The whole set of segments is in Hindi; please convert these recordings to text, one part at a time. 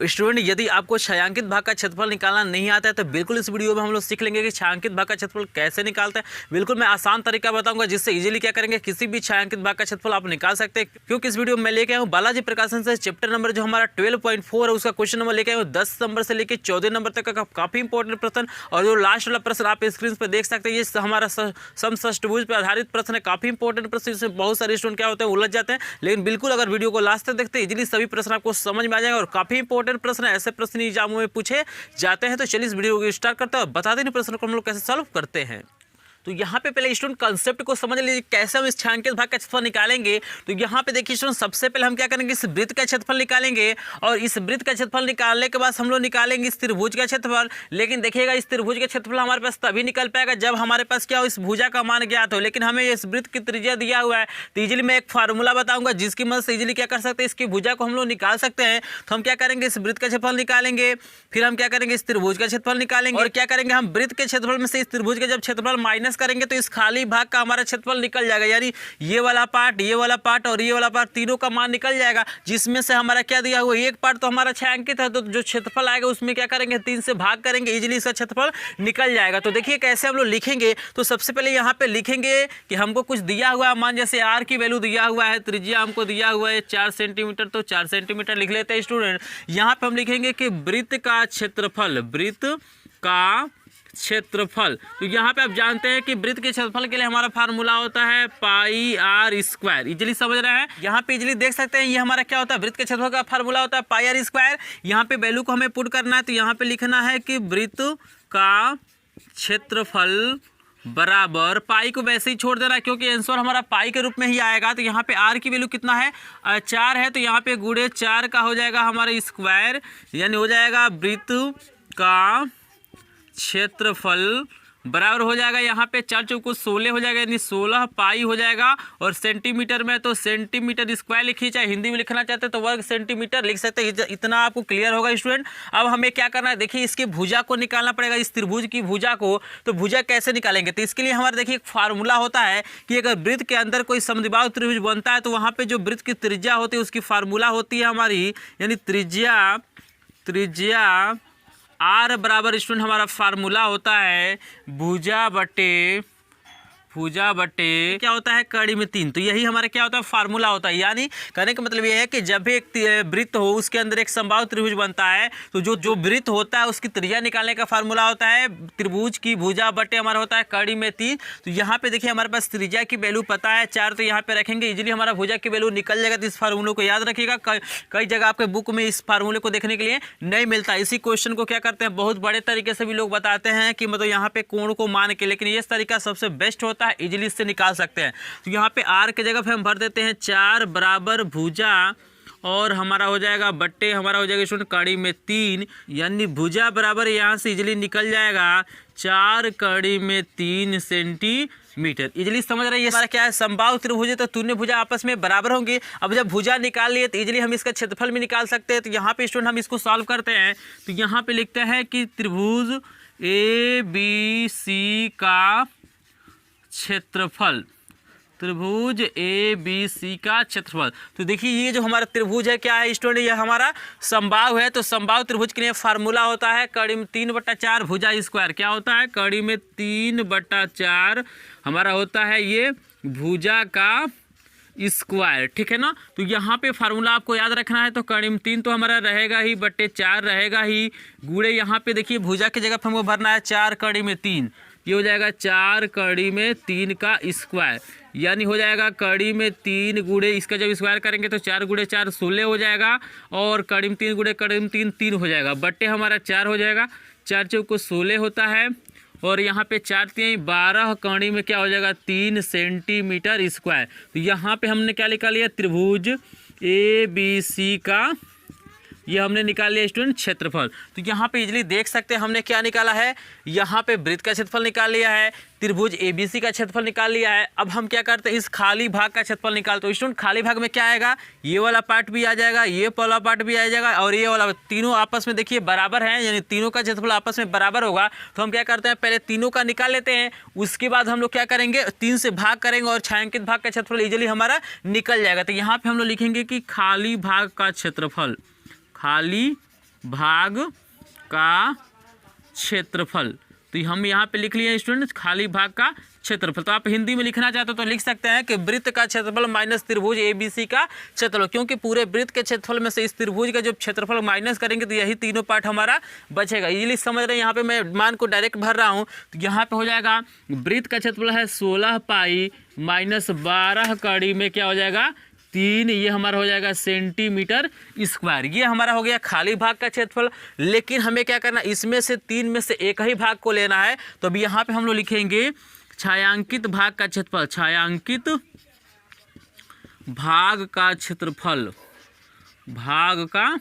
स्टूडेंट यदि आपको छायांकित भाग का क्षेत्रफल निकालना नहीं आता है तो बिल्कुल इस वीडियो में हम लोग सीख लेंगे कि छायांकित भाग का क्षेत्रफल कैसे निकालते हैं। बिल्कुल मैं आसान तरीका बताऊंगा जिससे इजीली क्या करेंगे किसी भी छायांकित भाग का क्षेत्रफल आप निकाल सकते हैं। क्योंकि इस वीडियो में मैं लेके आया हूँ बालाजी प्रकाशन से चैप्टर नंबर जो हमारा 12.4 है उसका क्वेश्चन नंबर लेके आया हूँ 10 नंबर से लेकर 14 नंबर तक का काफी इंपॉर्टेंट प्रश्न। और जो लास्ट वाला प्रश्न आप स्क्रीन पर देख सकते हैं ये हमारा समष्टभुज पर आधारित प्रश्न है। काफी इंपॉर्टेंट प्रश्न, इसमें बहुत सारे स्टूडेंट क्या होते हैं उलझ जाते हैं, लेकिन बिल्कुल अगर वीडियो को लास्ट तक देखते हैं इजीली सभी प्रश्न आपको समझ में आ जाएगा। और काफी इंपॉर्टेंट प्रश्न है, ऐसे प्रश्न एग्जामों में पूछे जाते हैं। तो चलिए इस वीडियो को स्टार्ट करते हैं और बता दें प्रश्न को हम लोग कैसे सॉल्व करते हैं। तो यहाँ पे पहले स्टूडेंट कंसेप्ट को समझ लीजिए कैसे हम इस छायांकित भाग का क्षेत्रफल निकालेंगे। तो यहाँ पे देखिए स्टूडेंट सबसे पहले हम क्या करेंगे इस वृत्त का क्षेत्रफल निकालेंगे और इस वृत्त का क्षेत्रफल निकालने के बाद हम लोग निकालेंगे इस त्रिभुज का क्षेत्रफल। लेकिन देखिएगा इस त्रिभुज का क्षेत्रफल हमारे पास तभी निकल पाएगा जब हमारे पास क्या हो इस भुजा का मान ज्ञात हो। लेकिन हमें इस वृत्त की त्रिज्या दिया हुआ है तो इजिली मैं एक फार्मूला बताऊंगा जिसकी मदद से इजिली क्या कर सकते हैं इसकी भुजा को हम लोग निकाल सकते हैं। तो हम क्या करेंगे इस वृत्त का क्षेत्रफल निकालेंगे, फिर हम क्या करेंगे इस त्रिभुज का क्षेत्रफल निकालेंगे और क्या करेंगे हम वृत्त के क्षेत्रफल में से इस त्रिभुज का जब क्षेत्रफल माइनस करेंगे तो इस खाली भाग का हमारा क्षेत्रफल निकल जाएगा। यानी ये वाला पार्ट और ये वाला पार्ट तीनों का मान निकल जाएगा, जिसमें से हमारा क्या दिया हुआ एक पार्ट तो हमारा छायांकित है तो जो क्षेत्रफल आएगा उसमें क्या करेंगे 3 से भाग करेंगे, इजीली इसका क्षेत्रफल निकल जाएगा। तो देखिए कैसे हम लोग लिखेंगे। तो सबसे पहले यहाँ पे लिखेंगे कि हमको कुछ दिया हुआ है मान, जैसे आर की वैल्यू दिया हुआ है, त्रिज्या हमको दिया हुआ है 4 सेंटीमीटर, तो 4 सेंटीमीटर लिख लेते हैं स्टूडेंट। यहाँ पे हम लिखेंगे कि वृत्त का क्षेत्रफल। तो यहाँ पे आप जानते हैं कि वृत्त के क्षेत्रफल के लिए हमारा फार्मूला होता है पाई आर स्क्वायर। इजीली समझ रहे हैं, यहाँ पे इजीली देख सकते हैं ये हमारा क्या होता है वृत्त के क्षेत्रफल का फार्मूला होता है पाई आर स्क्वायर। यहाँ पे वैल्यू को हमें पुट करना है तो यहाँ पे लिखना है कि वृत्त का क्षेत्रफल बराबर पाई को वैसे ही छोड़ देना है क्योंकि आंसर हमारा पाई के रूप में ही आएगा। तो यहाँ पे आर की वैल्यू कितना है 4 है, तो यहाँ पे गुणे 4 का हो जाएगा हमारा स्क्वायर, यानी हो जाएगा वृत्त का क्षेत्रफल बराबर हो जाएगा यहाँ पे 4 चौको 16 हो जाएगा, यानी 16 पाई हो जाएगा। और सेंटीमीटर में तो सेंटीमीटर स्क्वायर लिखिए, चाहे हिंदी में लिखना चाहते हैं तो वर्ग सेंटीमीटर लिख सकते हैं। इतना आपको क्लियर होगा स्टूडेंट। अब हमें क्या करना है, देखिए इसकी भुजा को निकालना पड़ेगा, इस त्रिभुज की भुजा को। तो भुजा कैसे निकालेंगे, तो इसके लिए हमारा देखिए एक फार्मूला होता है कि अगर वृत्त के अंदर कोई समद्विबाहु त्रिभुज बनता है तो वहाँ पर जो वृत्त की त्रिज्या होती है उसकी फार्मूला होती है हमारी, यानी त्रिज्या आर बराबर स्टूडेंट हमारा फार्मूला होता है भुजा बटे क्या होता है कड़ी में 3। तो यही हमारा क्या होता है फार्मूला होता है। यानी कहने का मतलब ये है कि जब भी एक वृत्त हो उसके अंदर एक समबाहु त्रिभुज बनता है तो जो वृत्त होता है उसकी त्रिज्या निकालने का फार्मूला होता है त्रिभुज की भुजा बटे हमारा होता है कड़ी में 3। तो यहाँ पे देखिए हमारे पास त्रिज्या की वैल्यू पता है 4, तो यहाँ पे रखेंगे इजीली हमारा भुजा की वैल्यू निकल जाएगा। तो इस फार्मूले को याद रखिएगा, कई जगह आपके बुक में इस फार्मूले को देखने के लिए नहीं मिलता। इसी क्वेश्चन को क्या करते हैं बहुत बड़े तरीके से भी लोग बताते हैं कि मतलब यहाँ पे कोण को मान के, लेकिन ये तरीका सबसे बेस्ट होता है, इजीली इससे निकाल सकते हैं। तो यहाँ पे आर के जगह पे हम भर देते हैं 4 बराबर भुजा और हमारा हो जाएगा बट्टे हमारा हो जाएगा स्टूडेंट कड़ी में 3, यानी भुजा बराबर यहाँ से इजीली निकल जाएगा 4 कड़ी में 3 सेंटीमीटर। इजीली समझ रहे हैं ये हमारा क्या है समबाहु त्रिभुज है तो तुल्य भुजा आपस में बराबर होंगे। अब जब भुजा निकाल लिए तो इजीली हम इसका क्षेत्रफल भी निकाल सकते हैं। तो यहाँ पे स्टूडेंट हम इसको सॉल्व करते हैं। तो यहाँ पे लिखते हैं कि त्रिभुज ABC का क्षेत्रफल, त्रिभुज ABC का क्षेत्रफल। तो देखिए ये जो हमारा त्रिभुज है क्या है स्टूडेंट, ये हमारा समबाहु है। तो समबाहु त्रिभुज के लिए फार्मूला होता है कड़ी में 3/4 भुजा स्क्वायर। क्या होता है कड़ी में 3/4 हमारा होता है ये भुजा का स्क्वायर, ठीक है ना। तो यहाँ पे फार्मूला आपको याद रखना है। तो कड़ी में 3 तो हमारा रहेगा ही बटे 4 रहेगा ही, गुणे यहाँ पे देखिए भुजा की जगह पर हमको भरना है 4 कड़ी में 3, ये हो जाएगा 4 कड़ी में 3 का स्क्वायर, यानी हो जाएगा कड़ी में 3 गुणे इसका जब स्क्वायर करेंगे तो 4 गुणे 4 16 हो जाएगा और कड़ी में 3 गुणे कड़ी में 3 हो जाएगा, बट्टे हमारा 4 हो जाएगा, 4 चौको 16 होता है और यहाँ पे 4 3 12 कड़ी में क्या हो जाएगा 3 सेंटीमीटर स्क्वायर। तो यहाँ पे हमने क्या निकाल लिया त्रिभुज ABC का ये हमने निकाल लिया स्टूडेंट क्षेत्रफल। तो यहाँ पे इजीली देख सकते हैं हमने क्या निकाला है, यहाँ पे वृत्त का क्षेत्रफल निकाल लिया है, त्रिभुज ABC का क्षेत्रफल निकाल लिया है। अब हम क्या करते हैं इस खाली भाग का क्षेत्रफल निकालते हैं। स्टूडेंट खाली भाग में क्या आएगा, ये वाला पार्ट भी आ जाएगा, ये वाला पार्ट भी आ जाएगा और ये वाला, तीनों आपस में देखिए बराबर हैं, यानी तीनों का क्षेत्रफल आपस में बराबर होगा। तो हम क्या करते हैं पहले तीनों का निकाल लेते हैं, उसके बाद हम लोग क्या करेंगे 3 से भाग करेंगे और छायांकित भाग का क्षेत्रफल इजीली हमारा निकल जाएगा। तो यहाँ पे हम लोग लिखेंगे कि खाली भाग का क्षेत्रफल, खाली भाग का क्षेत्रफल। तो हम यहाँ पे लिख लिए स्टूडेंट खाली भाग का क्षेत्रफल। तो आप हिंदी में लिखना चाहते हो तो लिख सकते हैं कि वृत्त का क्षेत्रफल माइनस त्रिभुज ABC का क्षेत्रफल, क्योंकि पूरे वृत्त के क्षेत्रफल में से इस त्रिभुज का जो क्षेत्रफल माइनस करेंगे तो यही तीनों पार्ट हमारा बचेगा। इजीली समझ रहे हैं। यहाँ पे मैं मान को डायरेक्ट भर रहा हूँ, तो यहाँ पे हो जाएगा वृत्त का क्षेत्रफल है 16 पाई माइनस 12 कड़ी में क्या हो जाएगा 3, ये हमारा हो जाएगा सेंटीमीटर स्क्वायर। ये हमारा हो गया खाली भाग का क्षेत्रफल। लेकिन हमें क्या करना, इसमें से 3 में से एक ही भाग को लेना है। तो अभी यहाँ पे हम लोग लिखेंगे छायांकित भाग का क्षेत्रफल, छायांकित भाग का क्षेत्रफल, भाग का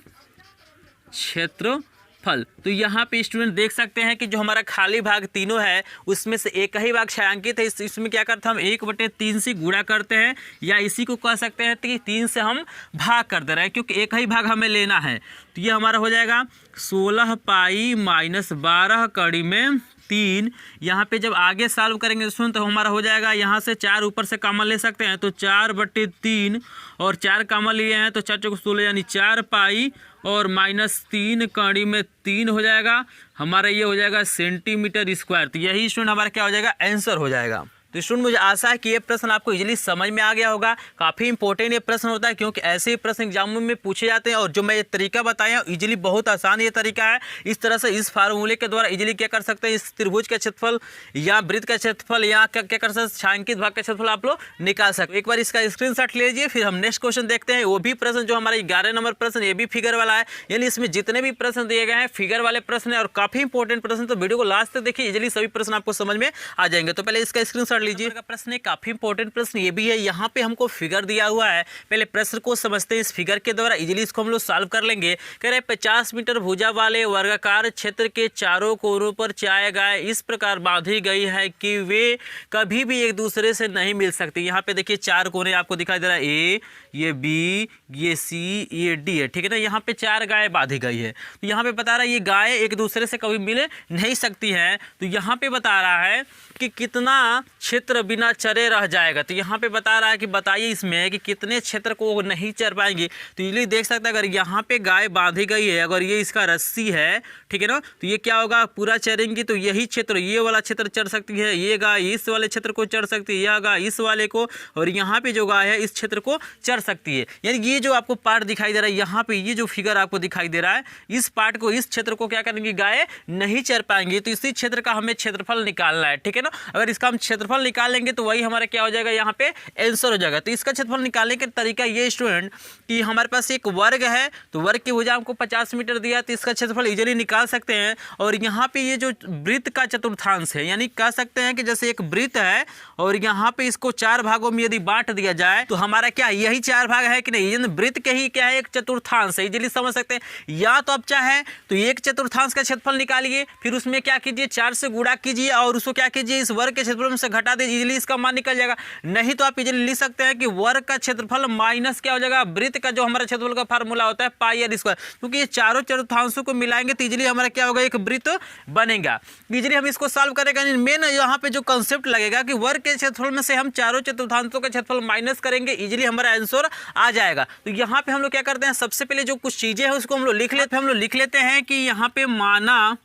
क्षेत्रफल। तो यहाँ पे स्टूडेंट देख सकते हैं कि जो हमारा खाली भाग तीनों है उसमें से एक ही भाग छायांकित है। इसमें क्या करते हैं हम 1/3 से गुणा करते हैं, या इसी को कह सकते हैं कि 3 से हम भाग कर दे रहे हैं, क्योंकि एक ही भाग हमें लेना है। तो ये हमारा हो जाएगा 16 पाई माइनस 12 कड़ी में 3। यहाँ पे जब आगे सॉल्व करेंगे सुन तो हमारा हो जाएगा, यहाँ से 4 ऊपर से कॉमन ले सकते हैं, तो 4/3 और 4 कॉमन लिए हैं तो 4 चौक 16 यानी 4 पाई और माइनस 3 कड़ी में 3 हो जाएगा हमारा, ये हो जाएगा सेंटीमीटर स्क्वायर। तो यही स्टूडेंट हमारा क्या हो जाएगा आंसर हो जाएगा। तो स्टूडेंट मुझे आशा है कि ये प्रश्न आपको इजीली समझ में आ गया होगा। काफ़ी इंपॉर्टेंट ये प्रश्न होता है, क्योंकि ऐसे ही प्रश्न एग्जामों में पूछे जाते हैं। और जो मैं ये तरीका बताया इजीली बहुत आसान ये तरीका है। इस तरह से इस फार्मूले के द्वारा इजीली क्या कर सकते हैं, इस त्रिभुज का क्षेत्रफल या वृत्त का क्षेत्रफल या क्या कर सकते हैं छायांकित भाग का क्षेत्रफल आप लोग निकाल सकते हैं। एक बार इसका स्क्रीनशॉट ले लीजिए, फिर हम नेक्स्ट क्वेश्चन देखते हैं। वो भी प्रश्न जो हमारा 11 नंबर प्रश्न, ये भी फिगर वाला है। यानी इसमें जितने भी प्रश्न दिए गए हैं फिगर वाले प्रश्न है और काफ़ी इंपॉर्टेंट प्रश्न। तो वीडियो को लास्ट तक देखिए, इजीली सभी प्रश्न आपको समझ में आ जाएंगे। तो पहले इसका स्क्रीनशॉट लीजिए। प्रश्न काफी इंपॉर्टेंट प्रश्न ये भी है। यहाँ पे हमको फिगर दिया हुआ है, पहले प्रश्न को समझते हैं। इस फिगर के द्वारा इजीली इसको हम लोग सॉल्व कर लेंगे। कह रहे 50 मीटर भुजा वाले वर्गाकार क्षेत्र के चारों कोनों पर चार गाय इस प्रकार बांधी गई है कि वे कभी भी एक दूसरे से नहीं मिल सकती। यहाँ पे देखिए 4 कोने आपको दिखाई दे रहा है, ए, ये बी, ये सी, ये डी है, ठीक है ना। यहाँ पे 4 गाय बांधी गई है। तो यहाँ पे बता रहा है ये गाय एक दूसरे से कभी मिल नहीं सकती है। तो यहाँ पे बता रहा है कि कितना क्षेत्र बिना चरे रह जाएगा। तो यहाँ पे बता रहा है कि बताइए इसमें कि कितने क्षेत्र को नहीं चर पाएंगे। तो इजीली देख सकते हैं, अगर यहाँ पे गाय बांधी गई है, अगर ये इसका रस्सी है, ठीक है ना, तो ये क्या होगा पूरा चरेंगी तो यही क्षेत्र, ये वाला क्षेत्र चर सकती है, ये गाय इस वाले क्षेत्र को चर सकती है, यह गाय इस वाले को, और यहाँ पे जो गाय है इस क्षेत्र को चर सकती है। यानी ये जो आपको पार्ट दिखाई दे रहा है, यहाँ पे ये जो फिगर आपको दिखाई दे रहा है, इस पार्ट को, इस क्षेत्र को क्या करेंगे गाय नहीं चर पाएंगे। तो इसी क्षेत्र का हमें क्षेत्रफल निकालना है, ठीक है ना। अगर इसका हम क्षेत्रफल निकाल लेंगे तो वही हमारा क्या हो जाएगा, यहाँ पे आंसर हो जाएगा। तो इसका क्षेत्रफल निकालने का तरीका ये स्टूडेंट कि हमारे पास एक वर्ग है, तो वर्ग की भुजा हमको 50 मीटर दिया, तो इसका क्षेत्रफल इजीली निकाल सकते हैं। और यहाँ पे ये जो वृत्त का चतुर्थांश है, यानी कह सकते हैं कि जैसे एक वृत्त है और यहाँ पे इसको 4 भागों में यदि बांट दिया जाए तो हमारा क्या यही 4 भाग है कि नहीं, वृत्त के ही क्या है एक चतुर्थांश है। इजीली समझ सकते हैं। या तो आप चाहे तो एक चतुर्थांश का क्षेत्रफल निकालिए, फिर उसमें क्या कीजिए 4 से गुणा कीजिए और उसको क्या कीजिए इस वर्ग के क्षेत्रफल में से घटा दीजिए, इजीली इसका मान निकल जाएगा। नहीं तो आप इजीली लिख सकते हैं कि वर्ग का क्षेत्रफल माइनस क्या हो जाएगा वृत्त का जो हमारा क्षेत्रफल का फार्मूला होता है पाई आर स्क्वायर, क्योंकि ये चारों चतुर्थांशों को मिलाएंगे तो इजीली हमारा क्या होगा एक वृत्त बनेगा। इजीली हम इसको सॉल्व करेंगे। मेन यहाँ पे जो कंसेप्ट लगेगा कि वर्ग के क्षेत्रफल में से हम चारों चतुर्थांशों का क्षेत्रफल माइनस करेंगे, इजीली हमारा आंसर आ जाएगा। तो यहाँ पे हम लोग क्या करते हैं, सबसे पहले जो कुछ चीजें हैं उसको हम लोग लिख लेते हैं कि यहाँ पे माना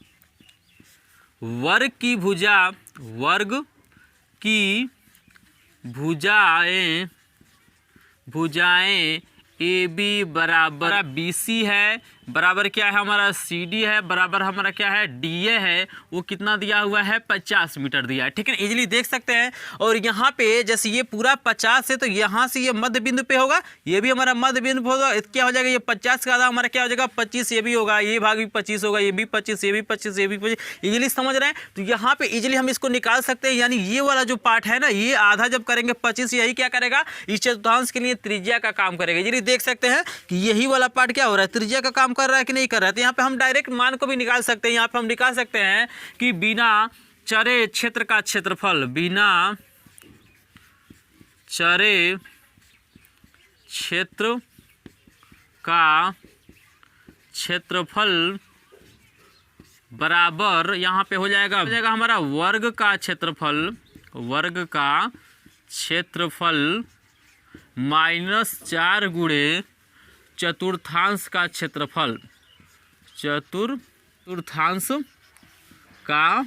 वर्ग की भुजाएं ए बी बराबर बी सी है, बराबर क्या है हमारा सी डी है, बराबर हमारा क्या है डी ए है। वो कितना दिया हुआ है 50 मीटर दिया है, ठीक है, इजीली देख सकते हैं। और यहाँ पे जैसे ये पूरा 50 है तो यहाँ से ये मध्य बिंदु पे होगा, ये भी हमारा मध्य बिंदु होगा। क्या हो जाएगा ये 50 का आधा हमारा क्या हो जाएगा 25, ये भी होगा, ये भाग भी 25 होगा, ये भी 25, ये भी 25, ये भी 25। इजीली समझ रहे हैं। तो यहाँ पे इजीली हम इसको निकाल सकते हैं। यानी ये वाला जो पार्ट है ना, ये आधा जब करेंगे 25, यही क्या करेगा इस चतुर्थांश के लिए त्रिज्या का काम करेगा। इजीली देख सकते हैं कि यही वाला पार्ट क्या हो रहा है त्रिज्या का काम कर रहा है कि नहीं कर रहा है। तो यहाँ पे हम डायरेक्ट मान को भी निकाल सकते हैं। यहाँ पे हम निकाल सकते हैं कि बिना चरे क्षेत्र का क्षेत्रफल, बिना चरे क्षेत्र का क्षेत्रफल बराबर यहाँ पे हो जाएगा हमारा वर्ग का क्षेत्रफल माइनस 4 गुणे चतुर्थांश का क्षेत्रफल, चतुर्थांश का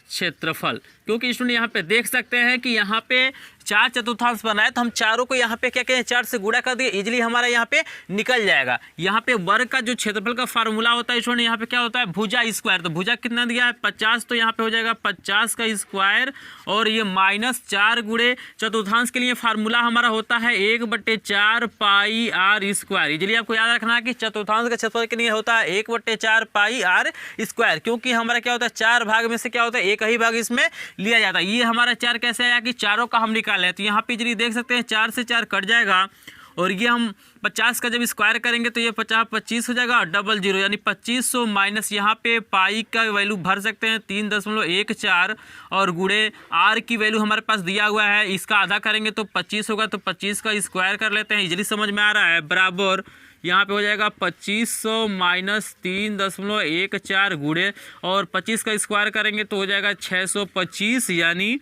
क्षेत्रफल। क्योंकि स्टूडेंट यहाँ पे देख सकते हैं कि यहाँ पे 4 चतुर्थांश बनाए, तो हम चारों को यहाँ पे क्या कहें 4 से गुणा कर दिए, इजीली हमारा यहाँ पे निकल जाएगा। यहाँ पे वर्ग का जो क्षेत्रफल का फार्मूला होता है स्टूडेंट, यहाँ पे क्या होता है भुजा स्क्वायर। तो भुजा कितना दिया है 50, तो यहाँ पे हो जाएगा 50 का स्क्वायर, और ये -4 गुणे चतुर्थांश के लिए फार्मूला हमारा होता है 1/4 पाई आर स्क्वायर। इजीली आपको याद रखना है कि चतुर्थांश का क्षेत्रफल के लिए होता है 1/4 पाई आर स्क्वायर, क्योंकि हमारा क्या होता है 4 भाग में से क्या होता है एक ही भाग इसमें लिया जाता है। ये हमारा 4 कैसे आया कि चारों का हम निकाल लें, तो यहाँ पे इजीली देख सकते हैं 4 से 4 कट जाएगा, और ये हम 50 का जब स्क्वायर करेंगे तो ये 50 25 हो जाएगा, और 00 यानी 2500 माइनस यहाँ पे पाई का वैल्यू भर सकते हैं 3.14, और गुणे आर की वैल्यू हमारे पास दिया हुआ है, इसका आधा करेंगे तो 25 होगा, तो 25 का स्क्वायर कर लेते हैं, इजीली समझ में आ रहा है, बराबर यहाँ पे हो जाएगा 2500 माइनस 3.14 गुणे, और 25 का स्क्वायर करेंगे तो हो जाएगा 625, यानी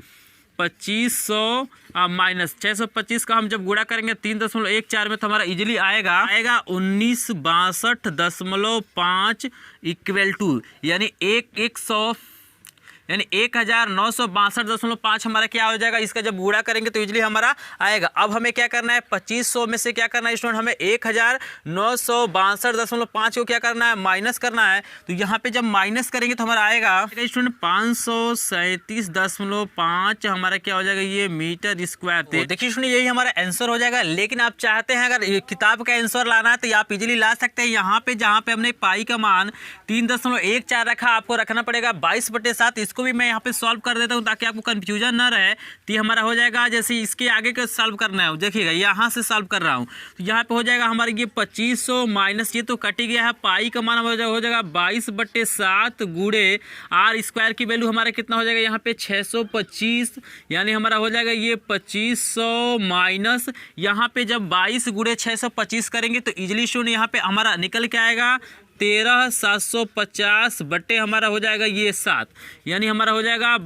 2500 माइनस 625 का हम जब गुणा करेंगे 3.14 में, तो हमारा इजीली आएगा 1962.5 इक्वल टू यानी 1962.5 हमारा क्या हो जाएगा। इसका जब गुणा करेंगे तो इजीली हमारा आएगा। अब हमें क्या करना है 2500 में से क्या करना है स्टूडेंट, हमें 1962.5 को क्या करना है माइनस करना है। तो यहाँ पे जब माइनस करेंगे तो हमारा आएगा स्टूडेंट 537.5 हमारा क्या हो जाएगा ये मीटर स्क्वायर। तो देखिए स्टूडेंट यही हमारा आंसर हो जाएगा। लेकिन आप चाहते हैं अगर किताब का आंसर लाना है तो आप इजीली ला सकते हैं। यहाँ पे जहाँ पे हमने पाई का मान 3.14 रखा, आपको रखना पड़ेगा 22/7। इसको भी मैं यहाँ पे सॉल्व कर देता हूँ ताकि आपको कंफ्यूजन ना रहे। तो ये हमारा हो जाएगा, जैसे इसके आगे का सॉल्व करना है, देखिएगा यहाँ से सॉल्व कर रहा हूँ, तो यहाँ पे हो जाएगा हमारे ये 2500 माइनस ये तो कट ही गया है, पाई का मान हो जाएगा 22/7 गुणे आर स्क्वायर की वैल्यू हमारा कितना हो जाएगा यहाँ पे 625, यानी हमारा हो जाएगा ये 2500 माइनस यहाँ पे जब 22 गुणे 625 करेंगे तो इजिली शून्य यहाँ पे हमारा निकल के आएगा 13,750 बटे हमारा हो जाएगा ये 7, यानी हमारा हो जाएगा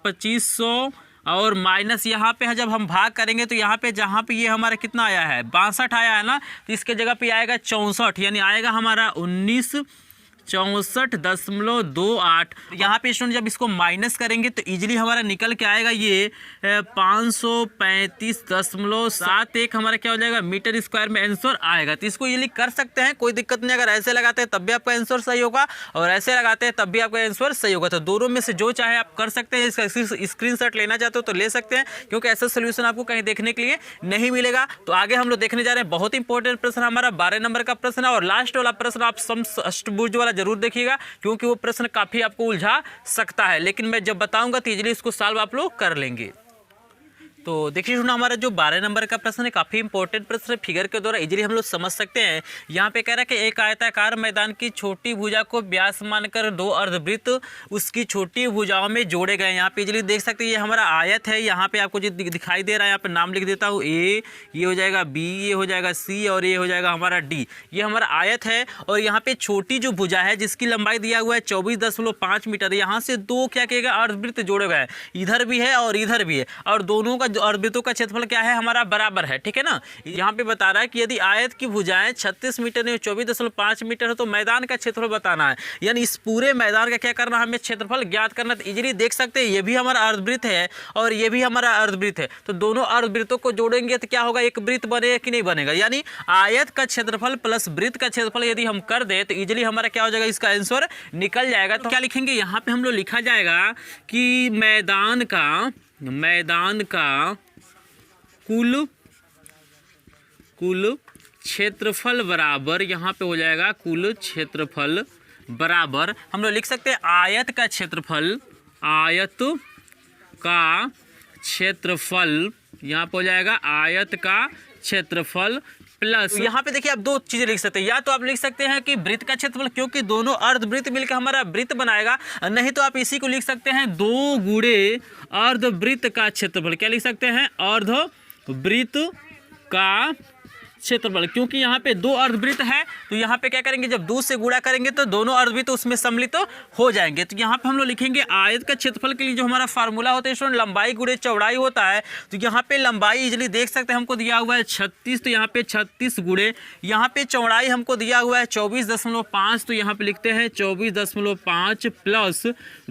2500 और माइनस यहाँ पे जब हम भाग करेंगे तो यहाँ पे जहाँ पे ये हमारा कितना आया है 62 आया है ना, तो इसके जगह पे आएगा 64, यानी आएगा हमारा 1964.28। यहाँ पे स्टूडेंट जब इसको माइनस करेंगे तो इजीली हमारा निकल के आएगा ये 535.71 हमारा क्या हो जाएगा मीटर स्क्वायर में आंसर आएगा। तो इसको इजीली कर सकते हैं, कोई दिक्कत नहीं। अगर ऐसे लगाते हैं तब भी आपका आंसर सही होगा और ऐसे लगाते हैं तब भी आपका आंसर सही होगा। तो दोनों में से जो चाहे आप कर सकते हैं। इसका स्क्रीनशॉट लेना चाहते हो तो ले सकते हैं, क्योंकि ऐसा सोल्यूशन आपको कहीं देखने के लिए नहीं मिलेगा। तो आगे हम लोग देखने जा रहे हैं बहुत इंपॉर्टेंट प्रश्न, हमारा 12 नंबर का प्रश्न है, और लास्ट वाला प्रश्न आप अष्टभुज वाला जरूर देखिएगा, क्योंकि वो प्रश्न काफी आपको उलझा सकता है। लेकिन मैं जब बताऊंगा तो इजीली इसको सॉल्व आप लोग कर लेंगे। तो देखिए सुना, हमारा जो 12 नंबर का प्रश्न है काफ़ी इंपॉर्टेंट प्रश्न है। फिगर के द्वारा इजीली हम लोग समझ सकते हैं। यहाँ पे कह रहा है कि एक आयताकार मैदान की छोटी भुजा को व्यास मानकर 2 अर्धवृत्त उसकी छोटी भुजाओं में जोड़े गए। यहाँ पे इजीली देख सकते हैं ये हमारा आयत है। यहाँ पे आपको जो दिखाई दे रहा है, यहाँ पे नाम लिख देता हूँ, ए, ये हो जाएगा बी, ये हो जाएगा सी, और ये हो जाएगा हमारा डी। ये हमारा आयत है, और यहाँ पे छोटी जो भुजा है जिसकी लंबाई दिया हुआ है 24.5 मीटर, यहाँ से 2 क्या किएगा अर्धवृत्त जोड़े गए, इधर भी है और इधर भी है, और दोनों का अर्धवृत्तों का क्षेत्रफल क्या है हमारा बराबर है। ठीक है ना। यहाँ पे बता रहा है कि यदि आयत की भुजाएं 36 मीटर या 24.5 मीटर है तो मैदान का क्षेत्रफल बताना है। यानी इस पूरे मैदान का क्या करना है, हमें क्षेत्रफल ज्ञात करना। तो इजीली देख सकते हैं ये भी हमारा अर्धवृत्त है और ये भी हमारा अर्धवृत्त है, तो दोनों अर्धवृत्तों को जोड़ेंगे तो क्या होगा, एक वृत्त बनेगा कि नहीं बनेगा। यानी आयत का क्षेत्रफल प्लस वृत्त का क्षेत्रफल यदि हम कर दे तो इजीली हमारा क्या हो जाएगा, इसका आंसर निकल जाएगा। तो क्या लिखेंगे यहाँ पे हम लोग, लिखा जाएगा कि मैदान का कुल क्षेत्रफल बराबर, यहाँ पे हो जाएगा कुल क्षेत्रफल बराबर, हम लोग लिख सकते हैं आयत का क्षेत्रफल, आयत का क्षेत्रफल, यहाँ पे हो जाएगा आयत का क्षेत्रफल प्लस, यहाँ पे देखिए आप 2 चीजें लिख सकते हैं। या तो आप लिख सकते हैं कि वृत्त का क्षेत्रफल, क्योंकि दोनों अर्धवृत्त मिलकर हमारा वृत्त बनाएगा, नहीं तो आप इसी को लिख सकते हैं 2 गुणे अर्धवृत्त का क्षेत्रफल। क्या लिख सकते हैं, अर्धवृत्त का क्षेत्रफल, क्योंकि यहाँ पे दो अर्धवृत्त है तो यहाँ पे क्या करेंगे, जब 2 से गुणा करेंगे तो दोनों अर्धवृत्त उसमें सम्मिलित हो जाएंगे। तो यहाँ पे हम लोग लिखेंगे आयत का क्षेत्रफल के लिए जो हमारा फार्मूला होता है स्टूडेंट, लंबाई गुणे चौड़ाई होता है। तो यहाँ पे लंबाई इजिली देख सकते हैं हमको दिया हुआ है 36, तो यहाँ पे 36 गुणे, यहाँ पे चौड़ाई हमको दिया हुआ है 24.5, तो यहाँ पे लिखते हैं 24.5 प्लस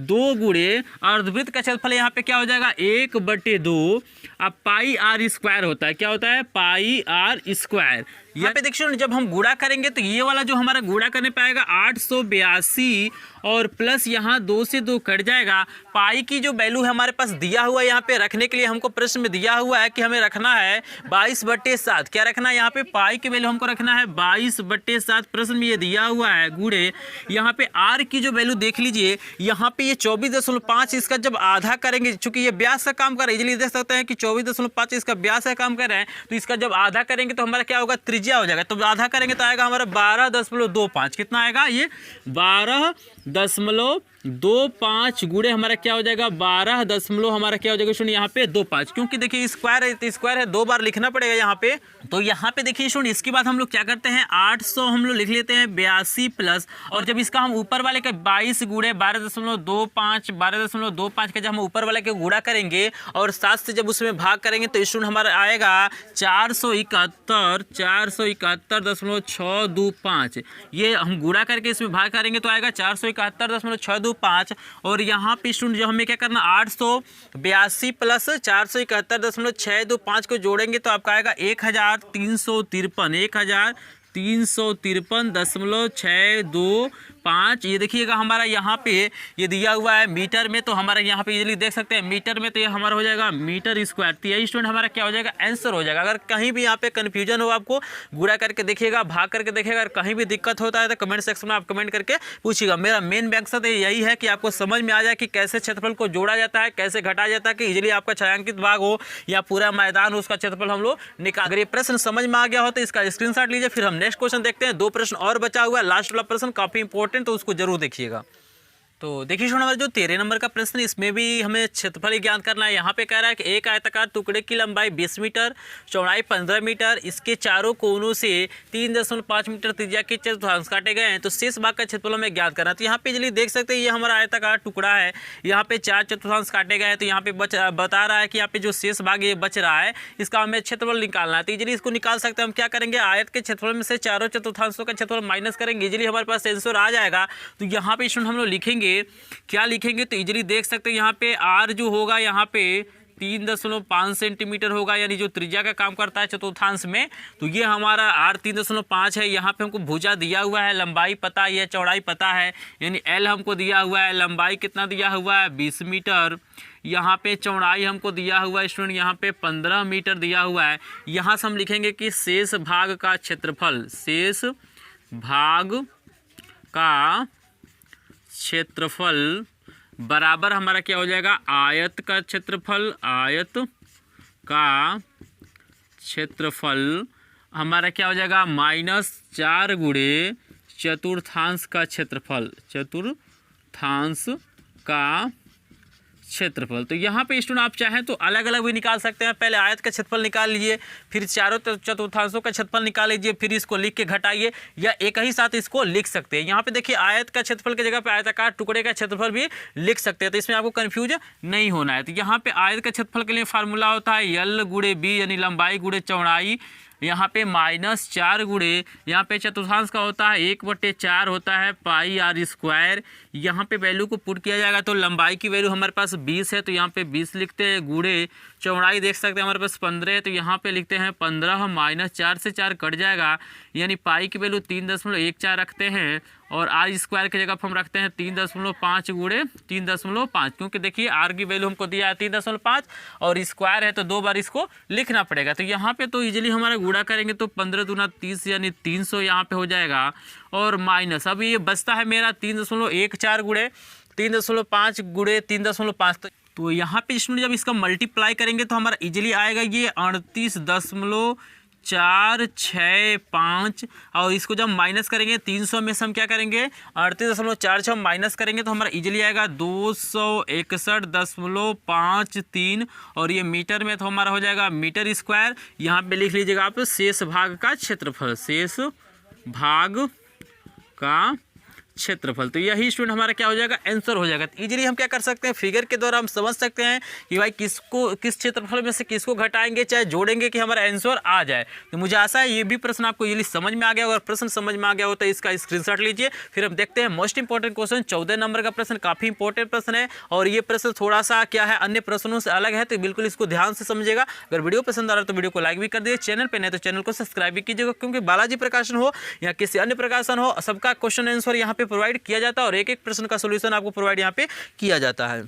2 गुणे अर्धवृत्त का क्षेत्रफल यहाँ पे क्या हो जाएगा 1/2। अब पाई आर स्क्वायर होता है, क्या होता है पाई आर स्क्वायर। यहाँ पे देखिए जब हम गुणा करेंगे तो ये वाला जो हमारा गुणा करने पाएगा 882 और प्लस यहाँ 2 से 2 कट जाएगा। पाई की जो वैल्यू है हमारे पास दिया हुआ है यहाँ पे रखने के लिए, हमको प्रश्न में दिया हुआ है कि हमें रखना है 22/7। क्या रखना है यहाँ पे पाई की वैल्यू हमको रखना है 22/7, प्रश्न में ये दिया हुआ है। गुणे यहाँ पे आर की जो वैल्यू देख लीजिए, यहाँ पे ये 24.5, इसका जब आधा करेंगे, चूंकि ये व्यास का काम कर रहा है, इजीली देख सकते हैं कि 24.5 इसका व्यास का काम कर रहे हैं, तो इसका जब आधा करेंगे तो हमारा क्या होगा त्रिज्या हो जाएगा। तो आधा करेंगे तो आएगा हमारा 12.25। कितना आएगा ये 12.25 गुणे हमारा क्या हो जाएगा 12 हमारा क्या हो जाएगा सुनिए यहाँ पे 25, क्योंकि देखिए स्क्वायर है तो स्क्वायर है 2 बार लिखना पड़ेगा यहाँ पे। तो यहाँ पे देखिए सुनिए इसके बाद हम लोग क्या करते हैं 800 हम लोग लिख लेते हैं 82 प्लस, और जब इसका हम ऊपर वाले का 22 गुणे 12.25 का जब हम ऊपर वाले के गुणा करेंगे और 7 से जब उसमें भाग करेंगे तो स्टूडेंट हमारा आएगा 471.625। ये हम गुणा करके इसमें भाग करेंगे तो आएगा 471.625। और यहाँ पे स्टूडेंट जो हमें क्या करना 882 प्लस 471.625 को जोड़ेंगे तो आपका आएगा 1353.625। ये देखिएगा हमारा यहाँ पे ये दिया हुआ है मीटर में, तो हमारा यहाँ पे इजीली देख सकते हैं मीटर में, तो ये हमारा हो जाएगा मीटर स्क्वायर। तो यही स्टूडेंट हमारा क्या हो जाएगा आंसर हो जाएगा। अगर कहीं भी यहाँ पे कन्फ्यूजन हो आपको गुणा करके देखिएगा, भाग करके देखिएगा, अगर कहीं भी दिक्कत होता है तो कमेंट सेक्शन में आप कमेंट करके पूछिएगा। मेरा मेन मकसद यही है कि आपको समझ में आ जाए कि कैसे क्षेत्रफल को जोड़ा जाता है, कैसे घटाया जाता है, कि इजीली आपका छायांकित भाग हो या पूरा मैदान हो उसका क्षेत्रफल हम लोग निकाल। अगर ये प्रश्न समझ में आ गया हो तो इसका स्क्रीनशॉट लीजिए। फिर हम नेक्स्ट क्वेश्चन देखते हैं। 2 प्रश्न और बचा हुआ है, लास्ट वाला प्रश्न काफी इंपॉर्टेंट, तो उसको जरूर देखिएगा। तो देखिए हमारा जो 13 नंबर का प्रश्न है इसमें भी हमें क्षेत्रफल ज्ञान करना है। यहाँ पे कह रहा है कि एक आयताकार टुकड़े की लंबाई 20 मीटर, चौड़ाई 15 मीटर, इसके चारों कोनों से 3.5 मीटर त्रिज्या के चतुर्थांश काटे गए हैं, तो शेष भाग का क्षेत्रफल हमें ज्ञात करना है। तो यहाँ पे जल्दी देख सकते हैं ये हमारा आयताकार टुकड़ा है, यहाँ पे 4 चतुर्थांश काटे गए हैं, तो यहाँ पे बता रहा है कि यहाँ पे जो शेष भाग ये बच रहा है इसका हमें क्षेत्रफल निकालना है। तो इजीली इसको निकाल सकते हैं हम। क्या करेंगे आयत के क्षेत्रफल में से चारों चतुर्थांशों का क्षेत्रफल माइनस करेंगे, इजीली हमारे पास आंसर आ जाएगा। तो यहाँ पे हम लोग लिखेंगे क्या लिखेंगे, तो इजीली देख सकते हैं यहाँ पे आर जो होगा यहाँ पे 3.5 सेंटीमीटर होगा, यानी जो त्रिज्या का काम करता है चतुर्थांश में, तो ये हमारा आर 3.5 है। यहाँ पे हमको भुजा दिया हुआ है, लंबाई पता है, चौड़ाई पता है, यानी एल हमको दिया हुआ है, लंबाई कितना दिया हुआ है 20 मीटर, यहाँ पे चौड़ाई हमको दिया हुआ है स्टूडेंट यहाँ पे 15 मीटर दिया हुआ है। यहाँ से हम लिखेंगे कि शेष भाग का क्षेत्रफल, शेष भाग का क्षेत्रफल बराबर हमारा क्या हो जाएगा आयत का क्षेत्रफल, आयत का क्षेत्रफल हमारा क्या हो जाएगा -4 गुणे चतुर्थांश का क्षेत्रफल, चतुर्थांश का क्षेत्रफल। तो यहाँ पे स्टूडेंट आप चाहें तो अलग अलग भी निकाल सकते हैं। पहले आयत का क्षेत्रफल निकाल लीजिए, फिर चारों चतुर्थांशों का क्षेत्रफल निकाल लीजिए, फिर इसको लिख के घटाइए, या एक ही साथ इसको लिख सकते हैं। यहाँ पे देखिए आयत का क्षेत्रफल की जगह पे आयताकार टुकड़े का क्षेत्रफल भी लिख सकते हैं, तो इसमें आपको कन्फ्यूज नहीं होना है। तो यहाँ पे आयत के क्षेत्रफल के लिए फार्मूला होता है L गुणे B, यानी लंबाई गुणे चौड़ाई, यहाँ पे -4 गुणे, यहाँ पे चतुर्थांश का होता है 1/4 होता है पाई आर स्क्वायर। यहाँ पे वैल्यू को पुट किया जाएगा तो लंबाई की वैल्यू हमारे पास 20 है, तो यहाँ पे 20 लिखते हैं, गुणे चौड़ाई देख सकते हैं हमारे पास 15 है, तो यहाँ पे लिखते हैं 15, -4 से 4 कट जाएगा, यानी पाई की वैल्यू 3.14 रखते हैं, और आर स्क्वायर की जगह पर हम रखते हैं 3.5 गुणे 3.5, क्योंकि देखिए आर की वैल्यू हमको दिया है 3.5 और स्क्वायर है तो 2 बार इसको लिखना पड़ेगा। तो यहाँ पे तो इजीली हमारा गुणा करेंगे तो 15 दूना 30 यानी 300 यहाँ पे हो जाएगा, और माइनस अब ये बचता है मेरा 3.14 गुणे 3.5 गुणे 3.5। तो यहाँ पे स्टूडेंट जब इसका मल्टीप्लाई करेंगे तो हमारा इजीली आएगा ये 38.4 4, 6, 5 और इसको जब माइनस करेंगे 300 में से हम क्या करेंगे 38.46 माइनस करेंगे तो हमारा इजीली आएगा 261.53 और ये मीटर में तो हमारा हो जाएगा मीटर स्क्वायर। यहाँ पे लिख लीजिएगा आप शेष भाग का क्षेत्रफल, शेष भाग का क्षेत्रफल। तो यही स्टूडेंट हमारा क्या हो जाएगा आंसर हो जाएगा। तो इजीली हम क्या कर सकते हैं फिगर के द्वारा हम समझ सकते हैं कि भाई किस क्षेत्रफल में से किसको घटाएंगे चाहे जोड़ेंगे कि हमारा आंसर आ जाए। तो मुझे आशा है ये भी प्रश्न आपको इजीली समझ में आ गया। अगर प्रश्न समझ में आ गया हो तो इसका स्क्रीनशॉट लीजिए। फिर हम देखते हैं मोस्ट इंपॉर्टेंट क्वेश्चन 14 नंबर का प्रश्न काफी इंपॉर्टेंट प्रश्न है और ये प्रश्न थोड़ा सा क्या है अन्य प्रश्नों से अलग है, तो बिल्कुल इसको ध्यान से समझिएगा। अगर वीडियो पसंद आ रहा है तो वीडियो को लाइक भी कर दीजिए, चैनल पे नहीं तो चैनल को सब्सक्राइब भी कीजिएगा, क्योंकि बालाजी प्रकाशन हो या किसी अन्य प्रकाशन हो सबका क्वेश्चन आंसर यहाँ पे प्रोवाइड किया जाता है और एक एक प्रश्न का सॉल्यूशन आपको प्रोवाइड यहाँ पे किया जाता है।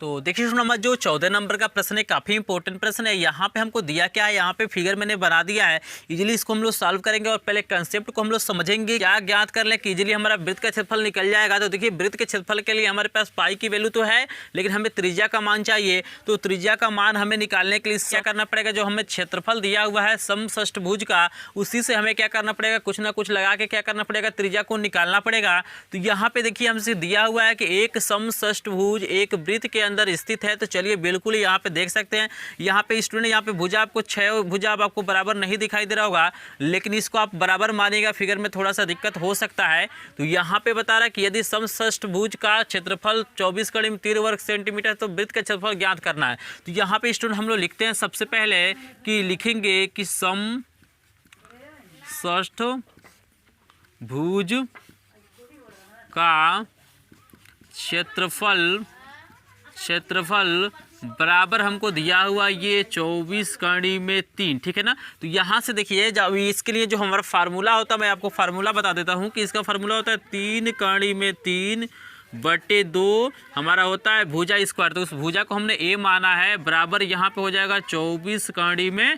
तो देखिए नंबर जो 14 नंबर का प्रश्न है काफ़ी इंपॉर्टेंट प्रश्न है। यहाँ पे हमको दिया क्या है, यहाँ पे फिगर मैंने बना दिया है। इजीली इसको हम लोग सॉल्व करेंगे और पहले कंसेप्ट को हम लोग समझेंगे, क्या ज्ञात कर लें कि इजीली हमारा वृत्त का क्षेत्रफल निकल जाएगा। तो देखिए वृत्त के क्षेत्रफल के लिए हमारे पास पाई की वैल्यू तो है, लेकिन हमें त्रिज्या का मान चाहिए। तो त्रिज्या का मान हमें निकालने के लिए क्या करना पड़ेगा, जो हमें क्षेत्रफल दिया हुआ है समषष्ठभुज का, उसी से हमें क्या करना पड़ेगा, कुछ ना कुछ लगा के क्या करना पड़ेगा, त्रिज्या को निकालना पड़ेगा। तो यहाँ पे देखिए हमसे दिया हुआ है कि एक समषष्ठभुज एक वृत्त के अंदर स्थित है। तो चलिए बिल्कुल यहाँ पे देख सकते हैं, यहाँ पे स्टूडेंट यहाँ पे भुजा आपको 6 भुजा आपको बराबर नहीं दिखाई दे रहा होगा, लेकिन इसको आप बराबर मानिएगा, फिगर में थोड़ा सा दिक्कत हो सकता है। तो यहाँ पे बता रहा है कि यदि समषष्ठभुज का क्षेत्रफल 24 कड़ी में 3 वर्ग सेंटीमीटर तो वृत्त का क्षेत्रफल ज्ञात करना है। तो यहाँ पे स्टूडेंट हम लोग लिखते हैं सबसे पहले कि लिखेंगे कि समषष्ठभुज का क्षेत्रफल बराबर हमको दिया हुआ ये 24 कड़ी में 3, ठीक है ना। तो यहाँ से देखिए इसके लिए जो हमारा फार्मूला होता है, मैं आपको फार्मूला बता देता हूँ कि इसका फार्मूला होता है 3 कड़ी में 3/2 हमारा होता है भुजा स्क्वायर। तो उस भुजा को हमने ए माना है, बराबर यहाँ पे हो जाएगा 24 कड़ी में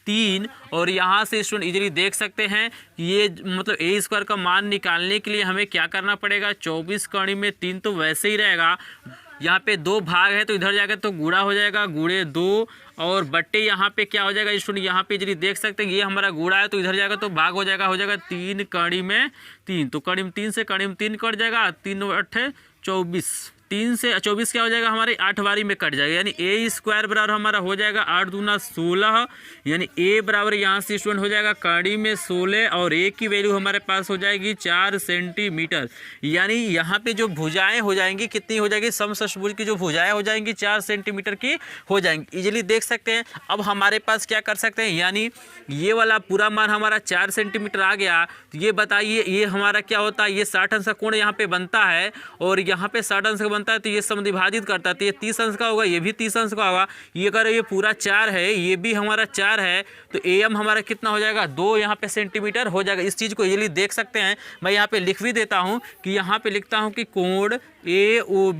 3 और यहाँ से स्टूडेंट इजीली देख सकते हैं कि ये मतलब ए स्क्वायर का मान निकालने के लिए हमें क्या करना पड़ेगा, 24 कड़ी में 3 तो वैसे ही रहेगा, यहाँ पे 2 भाग है तो इधर जाएगा तो गुणा हो जाएगा, गुणे 2 और बट्टे यहाँ पे क्या हो जाएगा स्टूडेंट, यहाँ पे इजीली देख सकते हैं ये हमारा गुणा है तो इधर जाएगा तो भाग हो जाएगा 3 कड़ी में 3। तो कड़ी में 3 से कड़ी में 3 कट जाएगा, 3 8 24, 3 से 24 क्या हो जाएगा हमारे 8 बारी में कट जाएगा, यानी ए स्क्वायर बराबर हमारा हो जाएगा 8 दूना 16, यानी ए बराबर यहाँ से स्टूडेंट हो जाएगा कड़ी में 16 और ए की वैल्यू हमारे पास हो जाएगी 4 सेंटीमीटर। यानी यहाँ पे जो भुजाएं हो जाएंगी कितनी हो जाएगी, समषष्ठभुज की जो भुजाएं हो जाएंगी 4 सेंटीमीटर की हो जाएंगी। इजीली देख सकते हैं। अब हमारे पास क्या कर सकते हैं, यानी ये वाला पूरा मान हमारा 4 सेंटीमीटर आ गया। तो ये बताइए ये हमारा क्या होता है, ये 60 अंश का कोण यहाँ पे बनता है और यहाँ पे 60 अंश का बनता है तो ये समद्विभाजित करता है, तो ये 30 अंश का होगा, ये भी 30 अंश का होगा। ये अगर ये पूरा 4 है, ये भी हमारा 4 है, तो एम हमारा कितना हो जाएगा, 2 यहाँ पे सेंटीमीटर हो जाएगा। इस चीज़ को इजीली देख सकते हैं। मैं यहाँ पे लिख भी देता हूँ कि यहाँ पे लिखता हूँ कि कोण ए ओ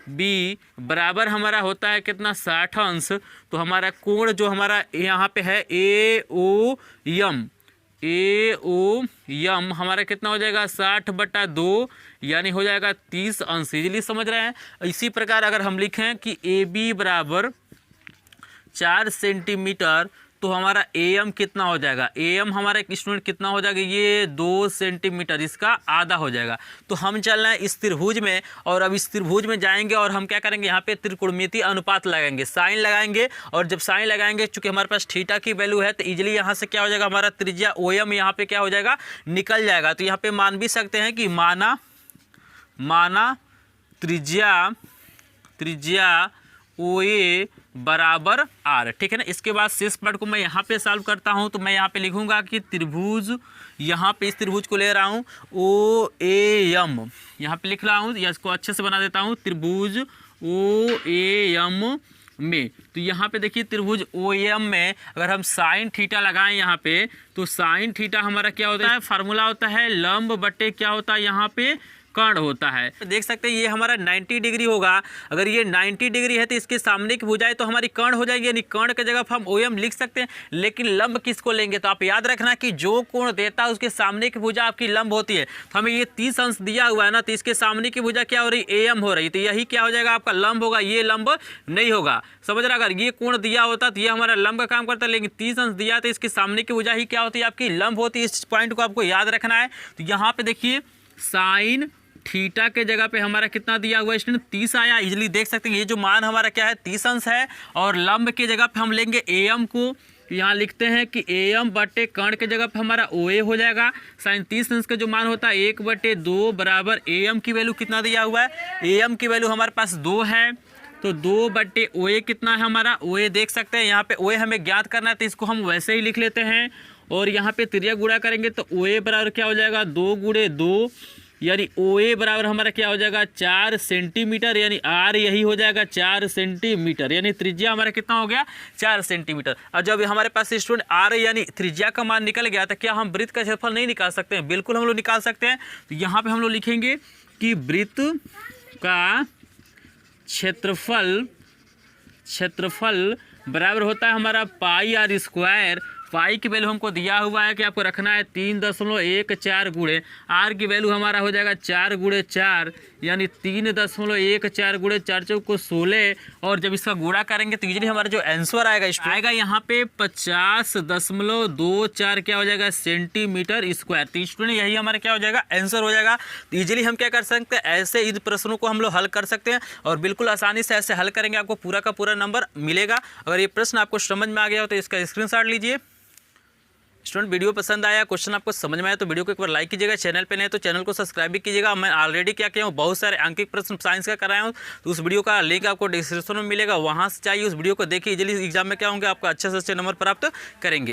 बी बराबर हमारा होता है कितना, 60 अंश। तो हमारा कोण जो हमारा यहाँ पे है ए ओ यम हमारा कितना हो जाएगा 60/2 यानी हो जाएगा 30 अंश। इजीली समझ रहे हैं। इसी प्रकार अगर हम लिखें कि ए बी बराबर 4 सेंटीमीटर तो हमारा एम कितना हो जाएगा, एम हमारा स्टूडेंट कितना हो जाएगा, ये 2 सेंटीमीटर, इसका आधा हो जाएगा। तो हम चल रहे हैं इस त्रिभुज में और अब इस त्रिभुज में जाएंगे और हम क्या करेंगे, यहाँ पे त्रिकोणमितीय अनुपात लगाएंगे, साइन लगाएंगे और जब साइन लगाएंगे चूंकि हमारे पास थीटा की वैल्यू है तो इजीली यहाँ से क्या हो जाएगा, हमारा त्रिज्या ओ एम यहाँ पे क्या हो जाएगा, निकल जाएगा। तो यहाँ पे मान भी सकते हैं कि माना त्रिज्या ओ ए बराबर आर, ठीक है ना। इसके बाद शेष पार्ट को मैं यहाँ पे सॉल्व करता हूँ। तो मैं यहाँ पे लिखूँगा कि त्रिभुज, यहाँ पे इस त्रिभुज को ले रहा हूँ ओ ए एम, यहाँ पे लिख रहा हूँ या इसको अच्छे से बना देता हूँ, त्रिभुज ओ ए एम में। तो यहाँ पे देखिए त्रिभुज ओ एम में अगर हम साइन थीटा लगाएं यहाँ पे, तो साइन थीटा हमारा क्या होता है, फार्मूला होता है लंब बटे क्या होता है यहाँ पे कर्ण होता है। देख सकते हैं ये हमारा 90 डिग्री होगा। अगर ये 90 डिग्री है तो इसके सामने की भुजाएं तो हमारी कर्ण हो जाएगी, यानी कर्ण के जगह पर हम OM लिख सकते हैं। लेकिन लंब किसको लेंगे, तो आप याद रखना कि जो कोण देता है उसके सामने की भुजा आपकी लंब होती है। तो हमें ये 30 अंश दिया हुआ है ना, तो इसके सामने की भुजा क्या हो रही है, AM हो रही है, तो यही क्या हो जाएगा आपका लंब होगा, ये लंब नहीं होगा। समझ रहा, अगर ये कोण दिया होता तो ये हमारा लंब का काम करता है, लेकिन 30 अंश दिया तो इसके सामने की भुजा ही क्या होती है, आपकी लंब होती है। इस पॉइंट को आपको याद रखना है। तो यहाँ पे देखिए साइन थीटा के जगह पे हमारा कितना दिया हुआ है स्टूडेंट, 30 आया। इजीली देख सकते हैं ये जो मान हमारा क्या है 30 अंश है, और लंब की जगह पे हम लेंगे AM को। यहाँ लिखते हैं कि AM बटे कर्ण के जगह पे हमारा OA हो जाएगा। साइन 30 अंश का जो मान होता है 1/2 बराबर AM की वैल्यू कितना दिया हुआ है, AM की वैल्यू हमारे पास 2 है, तो 2/OA कितना है हमारा, OA देख सकते हैं यहाँ पे OA हमें ज्ञात करना है, तो इसको हम वैसे ही लिख लेते हैं। और यहाँ पे त्रिज्या गुणा करेंगे तो OA बराबर क्या हो जाएगा 2 × 2, यानी OA बराबर हमारा क्या हो जाएगा 4 सेंटीमीटर, यानी R यही हो जाएगा 4 सेंटीमीटर, यानी त्रिज्या हमारा कितना हो गया 4 सेंटीमीटर। और जब हमारे पास स्टूडेंट R यानी त्रिज्या का मान निकल गया तो क्या हम वृत्त का क्षेत्रफल नहीं निकाल सकते हैं, बिल्कुल हम लोग निकाल सकते हैं। तो यहाँ पे हम लोग लिखेंगे कि वृत्त का क्षेत्रफल बराबर होता है हमारा πr²। पाई की वैल्यू हमको दिया हुआ है कि आपको रखना है 3.14 गुणे, आर की वैल्यू हमारा हो जाएगा 4 × 4, यानी 3.14 गुणे 4 चौको 16। और जब इसका गुणा करेंगे तो यूजली हमारा जो आंसर आएगा यहाँ पे 50.24 क्या हो जाएगा सेंटीमीटर स्क्वायर। तो स्टूडेंट यही हमारा क्या हो जाएगा आंसर हो जाएगा। तो ईजिली हम क्या कर सकते हैं, ऐसे इन प्रश्नों को हम लोग हल कर सकते हैं, और बिल्कुल आसानी से ऐसे हल करेंगे आपको पूरा का पूरा नंबर मिलेगा। अगर ये प्रश्न आपको समझ में आ गया हो तो इसका स्क्रीनशॉट लीजिए। स्टूडेंट वीडियो पसंद आया, क्वेश्चन आपको समझ में आया तो वीडियो को एक बार लाइक कीजिएगा, चैनल पे नहीं तो चैनल को सब्सक्राइब भी कीजिएगा। मैं ऑलरेडी क्या किया हूँ, बहुत सारे अंकित प्रश्न साइंस का कराया हूँ, तो उस वीडियो का लिंक आपको डिस्क्रिप्शन में मिलेगा, वहाँ से चाहिए उस वीडियो को देखिए। इजीली एग्जाम में क्या होंगे आपका अच्छे से अच्छे नंबर प्राप्त करेंगे।